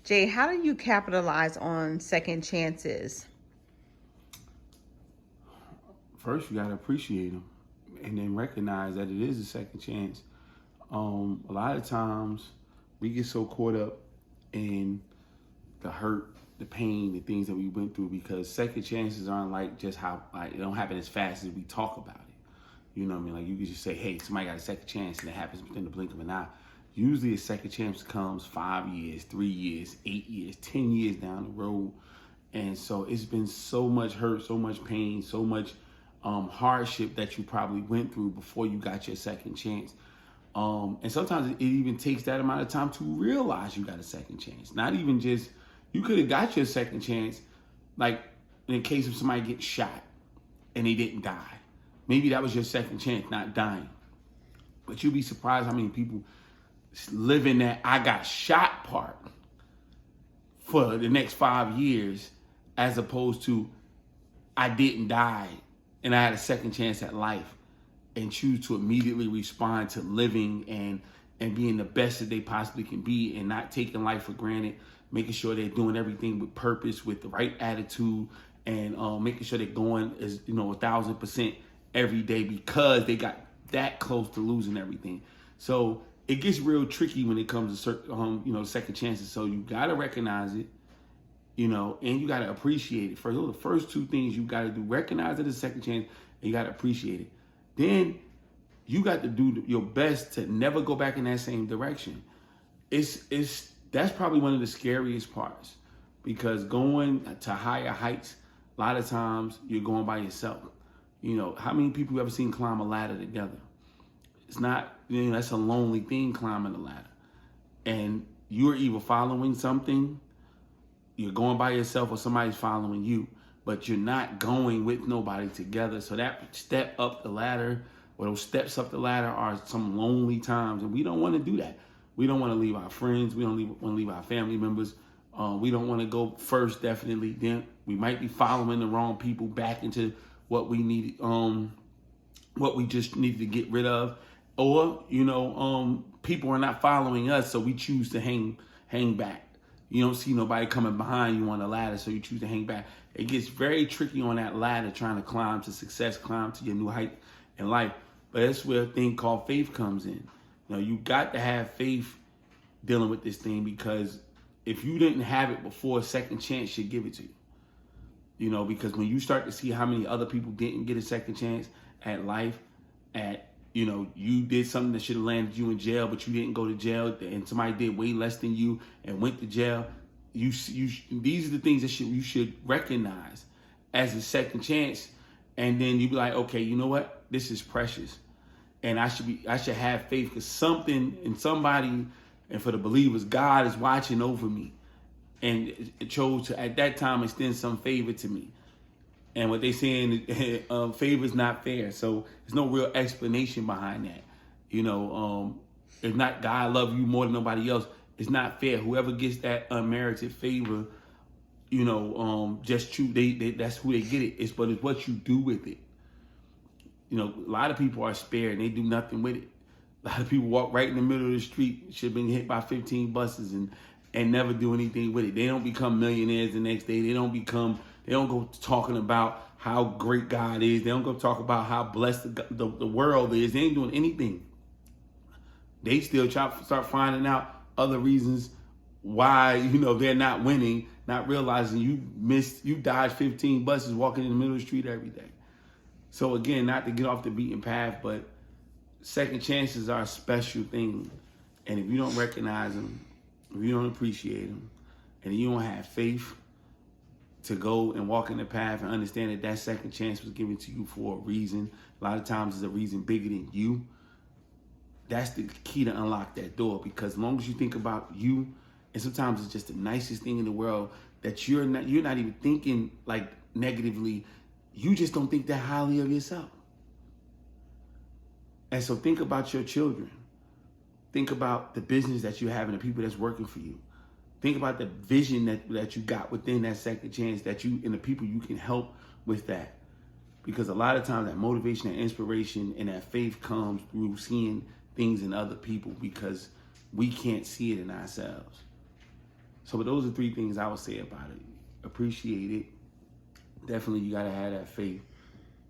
Jay, how do you capitalize on second chances? First, you got to appreciate them and then recognize that it is a second chance. A lot of times we get so caught up in the hurt, the pain, the things that we went through because second chances aren't like just how, like, it don't happen as fast as we talk about it. You know what I mean? Like, you could just say, hey, somebody got a second chance and it happens within the blink of an eye. Usually a second chance comes 5 years, 3 years, 8 years, 10 years down the road. And so it's been so much hurt, so much pain, so much hardship that you probably went through before you got your second chance. And sometimes it even takes that amount of time to realize you got a second chance. Not even just, you could have got your second chance, like in case of somebody gets shot and they didn't die. Maybe that was your second chance, not dying. But you'll be surprised how many people live in that I got shot part for the next 5 years, as opposed to I didn't die and I had a second chance at life, and choose to immediately respond to living and being the best that they possibly can be and not taking life for granted, making sure they're doing everything with purpose, with the right attitude, and making sure they're going as 1,000% every day because they got that close to losing everything. So it gets real tricky when it comes to certain, second chances. So you gotta recognize it, and you gotta appreciate it. Those are the first two things you gotta do: recognize it as a second chance, and you gotta appreciate it. Then you got to do your best to never go back in that same direction. That's probably one of the scariest parts, because going to higher heights, a lot of times you're going by yourself. How many people you ever seen climb a ladder together? It's not, that's a lonely thing, climbing a ladder. And you're either following something, you're going by yourself, or somebody's following you, but you're not going with nobody together. So that step up the ladder, or those steps up the ladder, are some lonely times, and we don't want to do that. We don't want to leave our friends. We don't want to leave our family members. We don't want to go first, definitely. Then we might be following the wrong people back into what we need, what we just need to get rid of, or people are not following us, so we choose to hang back. You don't see nobody coming behind you on the ladder, so you choose to hang back. It gets very tricky on that ladder, trying to climb to success, climb to your new height in life. But that's where a thing called faith comes in. You got to have faith dealing with this thing, because if you didn't have it before, a second chance should give it to you. Because when you start to see how many other people didn't get a second chance at life, you did something that should have landed you in jail, but you didn't go to jail, and somebody did way less than you and went to jail. These are the things that you should recognize as a second chance, and then you be like, okay, you know what? This is precious, and I should have faith, because something in somebody, and for the believers, God is watching over me, and it chose to at that time extend some favor to me. And what they saying, favor is not fair. So there's no real explanation behind that. If not God love you more than nobody else, it's not fair. Whoever gets that unmerited favor, just true. That's who they get it. But it's what you do with it. A lot of people are spared and they do nothing with it. A lot of people walk right in the middle of the street, should have been hit by 15 buses and never do anything with it. They don't become millionaires the next day. They don't go talking about how great God is. They don't go talk about how blessed the world is. They ain't doing anything. They still start finding out other reasons why, they're not winning, not realizing you dodged 15 buses walking in the middle of the street every day. So again, not to get off the beaten path, but second chances are a special thing. And if you don't recognize them, if you don't appreciate them, and you don't have faith to go and walk in the path and understand that that second chance was given to you for a reason, a lot of times it's a reason bigger than you. That's the key to unlock that door, because as long as you think about you, and sometimes it's just the nicest thing in the world, that you're not even thinking like negatively, you just don't think that highly of yourself. And so think about your children. Think about the business that you have and the people that's working for you. Think about the vision that you got within that second chance, that you and the people you can help with that. Because a lot of times that motivation and inspiration and that faith comes through seeing things in other people, because we can't see it in ourselves. So those are three things I would say about it. Appreciate it. Definitely, you got to have that faith.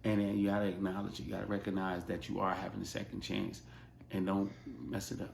And then you got to acknowledge it. You got to recognize that you are having a second chance. And don't mess it up.